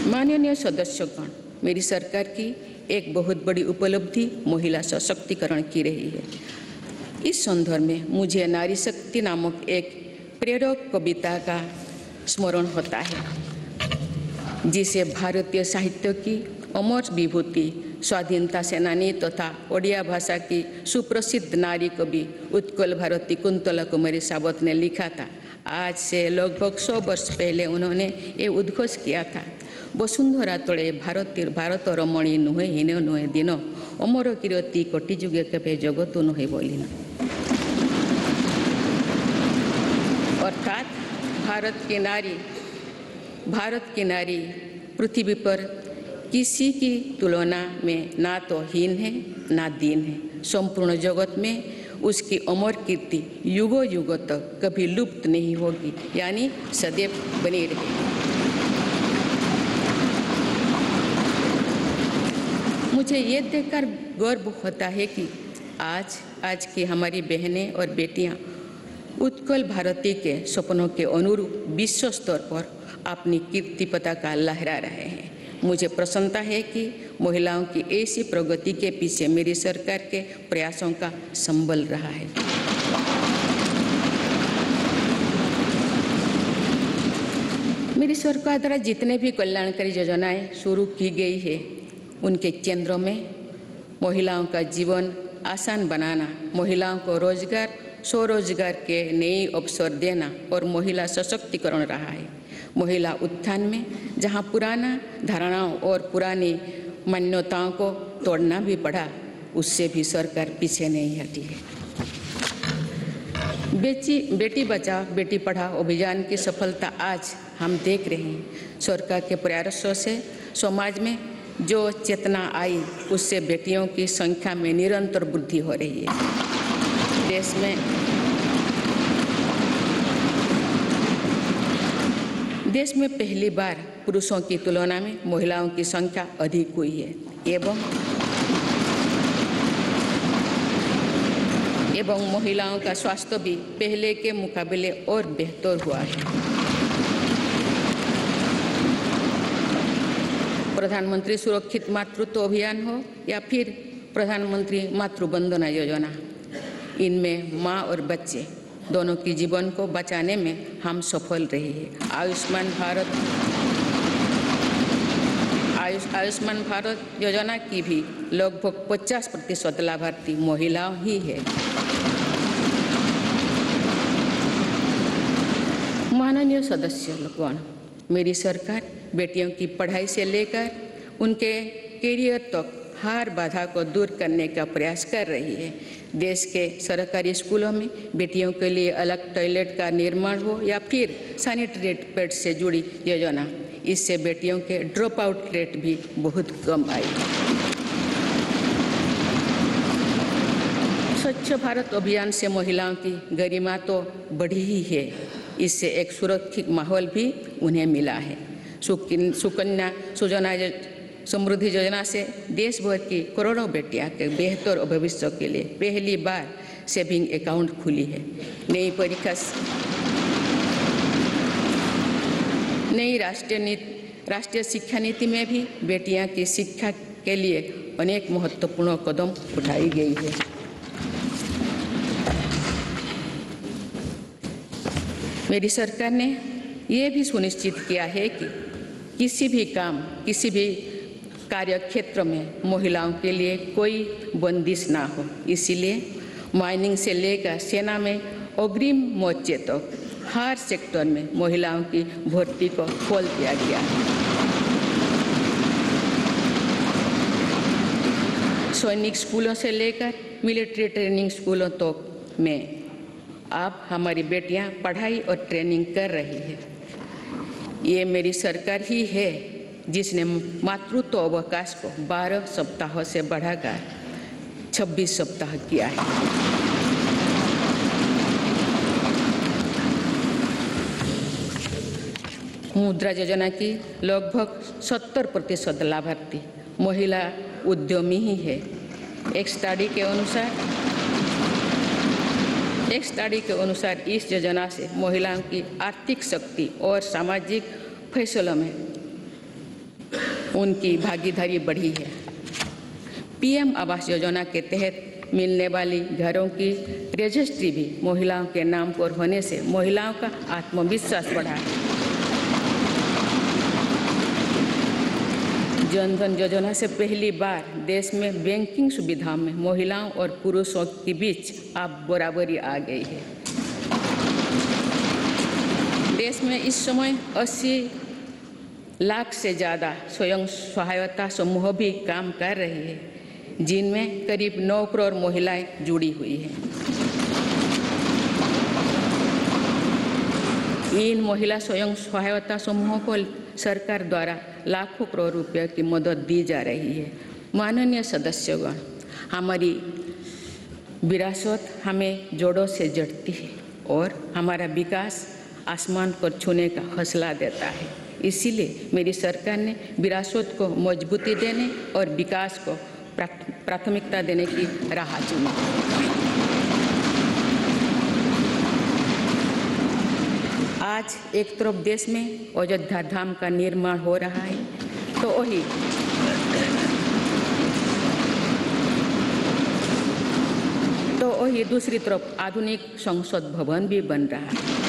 माननीय सदस्यगण, मेरी सरकार की एक बहुत बड़ी उपलब्धि महिला सशक्तिकरण की रही है। इस संदर्भ में मुझे नारी शक्ति नामक एक प्रेरक कविता का स्मरण होता है, जिसे भारतीय साहित्य की अमर विभूति स्वाधीनता सेनानी तथा ओडिया भाषा की सुप्रसिद्ध नारी कवि उत्कल भारती कुंतला कुमारी सावत ने लिखा था। आज से लगभग 100 वर्ष पहले उन्होंने ये उद्घोष किया था, वसुंधरा तले भारत रमणी नुहे हीन नुहे दिन अमर कीर्ति कोटि जुगे केबे जगत नुहे बोलिना। अर्थात भारत की नारी पृथ्वी पर किसी की तुलना में ना तो हीन है ना दीन है। संपूर्ण जगत में उसकी अमर कीर्ति युगों युगों तक कभी लुप्त नहीं होगी, यानी सदैव बनी रहेगी। मुझे ये देखकर गर्व होता है कि आज की हमारी बहनें और बेटियां उत्कल भारती के सपनों के अनुरूप विश्व स्तर पर अपनी कीर्ति पताका लहरा रहे हैं। मुझे प्रसन्नता है कि महिलाओं की ऐसी प्रगति के पीछे मेरी सरकार के प्रयासों का संबल रहा है। मेरी सरकार द्वारा जितने भी कल्याणकारी योजनाएं शुरू की गई है, उनके केंद्रों में महिलाओं का जीवन आसान बनाना, महिलाओं को रोजगार स्वरोजगार के नए अवसर देना और महिला सशक्तिकरण रहा है। महिला उत्थान में जहां पुराना धारणाओं और पुरानी मान्यताओं को तोड़ना भी पड़ा, उससे भी सरकार पीछे नहीं हटी है। बेटी बचाओ बेटी पढ़ाओ अभियान की सफलता आज हम देख रहे हैं। सरकार के प्रयासों से समाज में जो चेतना आई, उससे बेटियों की संख्या में निरंतर वृद्धि हो रही है। देश में पहली बार पुरुषों की तुलना में महिलाओं की संख्या अधिक हुई है एवं महिलाओं का स्वास्थ्य भी पहले के मुकाबले और बेहतर हुआ है। प्रधानमंत्री सुरक्षित मातृत्व अभियान हो या फिर प्रधानमंत्री मातृ वंदना योजना, इनमें माँ और बच्चे दोनों की जीवन को बचाने में हम सफल रहे हैं। आयुष्मान भारत योजना की भी लगभग 50% लाभार्थी महिलाओं ही है। माननीय सदस्यगण, मेरी सरकार बेटियों की पढ़ाई से लेकर उनके करियर तक हर बाधा को दूर करने का प्रयास कर रही है। देश के सरकारी स्कूलों में बेटियों के लिए अलग टॉयलेट का निर्माण हो या फिर सैनिटरी पैड से जुड़ी योजना, इससे बेटियों के ड्रॉप आउट रेट भी बहुत कम आई। स्वच्छ भारत अभियान से महिलाओं की गरिमा तो बढ़ी ही है, इससे एक सुरक्षित माहौल भी उन्हें मिला है। सुकन्या सुजना समृद्धि योजना से देश भर की करोड़ों बेटियां के बेहतर भविष्य के लिए पहली बार सेविंग अकाउंट खुली है। नई राष्ट्रीय शिक्षा नीति में भी बेटियां की शिक्षा के लिए अनेक महत्वपूर्ण कदम उठाई गई है। मेरी सरकार ने यह भी सुनिश्चित किया है कि किसी भी कार्य क्षेत्र में महिलाओं के लिए कोई बंदिश ना हो। इसीलिए माइनिंग से लेकर सेना में अग्रिम मोर्चे तक हर सेक्टर में महिलाओं की भर्ती को खोल दिया गया है। सैनिक स्कूलों से लेकर मिलिट्री ट्रेनिंग स्कूलों तक में अब हमारी बेटियां पढ़ाई और ट्रेनिंग कर रही है। ये मेरी सरकार ही है जिसने मातृत्व अवकाश को 12 सप्ताह से बढ़ाकर 26 सप्ताह किया है। मुद्रा योजना की लगभग 70% लाभार्थी महिला उद्यमी ही है। एक स्टडी के अनुसार इस योजना से महिलाओं की आर्थिक शक्ति और सामाजिक फैसलों में उनकी भागीदारी बढ़ी है। पीएम आवास योजना के तहत मिलने वाली घरों की रजिस्ट्री भी महिलाओं के नाम पर होने से महिलाओं का आत्मविश्वास बढ़ा है। जन धन योजना से पहली बार देश में बैंकिंग सुविधाओं में महिलाओं और पुरुषों के बीच अब बराबरी आ गई है। देश में इस समय 80 लाख से ज़्यादा स्वयं सहायता समूह भी काम कर रहे हैं, जिनमें करीब 9 करोड़ महिलाएं जुड़ी हुई हैं। इन महिला स्वयं सहायता समूहों को सरकार द्वारा लाखों करोड़ रुपए की मदद दी जा रही है। माननीय सदस्यगण, हमारी विरासत हमें जोड़ों से जड़ती है और हमारा विकास आसमान को छूने का हौसला देता है। इसीलिए मेरी सरकार ने विरासत को मजबूती देने और विकास को प्राथमिकता देने की राह चुनी। आज एक तरफ देश में अयोध्या धाम का निर्माण हो रहा है, तो वही दूसरी तरफ आधुनिक संसद भवन भी बन रहा है।